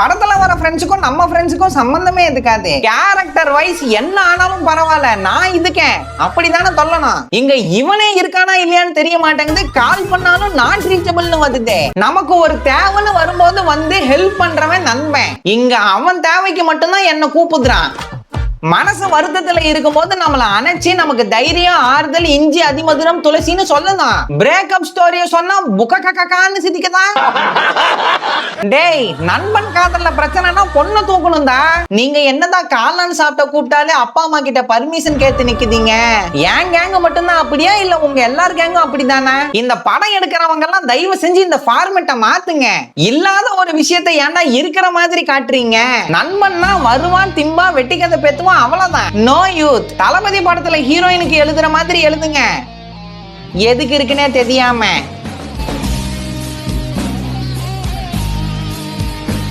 படத்துல வர ஃப்ரெண்ட்ஸுக்கும் நம்ம ஃப்ரெண்ட்ஸுக்கும் சம்பந்தமே இருக்காது. கேரக்டர் வைஸ் என்ன ஆனாலும் பரவாயில்ல, நான் இதுக்கேன் அப்படிதானே சொல்லணும். இங்க இவனே இருக்கானா இல்லையான்னு தெரிய மாட்டேங்குது. கால் பண்ணாலும் நாட் ரீச்சபிள்னு வருது. நமக்கு ஒரு தேவைன்னு வரும்போது வந்து ஹெல்ப் பண்றவன் நண்பன். இங்க அவன் தேவைக்கு மட்டும்தான் என்ன கூப்பிடுறான். மனசு வருத்தத்துல இருக்கும் போது நம்மள அணைச்சி நமக்கு தைரியம், ஆறுதல், இஞ்சி அதிமதுரம், துளசின்னு சொல்லலாம். பிரேக்கப் ஸ்டோரிய சொன்னா புக்கன்னு சிரிக்கதான். டேய், நண்பன் காதல்ல பிரச்சனைனா பொண்ணை தூக்கணும்டா. நீங்க என்னதான் காளான் சாப்பிட்ட கூப்பிட்டாலே அப்பா அம்மா கிட்ட பர்மிஷன் கேட்டு நிக்குதீங்க. ஏன் கேங்க மட்டும்தான் அப்படியா இல்ல உங்க எல்லார் கேங்கும் அப்படிதானே? இந்த படம் எடுக்கிறவங்க எல்லாம் தயவு செஞ்சு இந்த ஃபார்மேட்டை மாத்துங்க. இல்லாத ஒரு விஷயத்தை ஏன்டா இருக்கிற மாதிரி காட்டுறீங்க? நண்பன்னா வருவான், திம்பா, வெட்டிக்கதை பேத்துவான், அவ்வளவுதான். No youth. தளபதி படத்துல ஹீரோயினுக்கு எழுதுற மாதிரி எழுதுங்க. எதுக்கு இருக்குன்னே தெரியாம.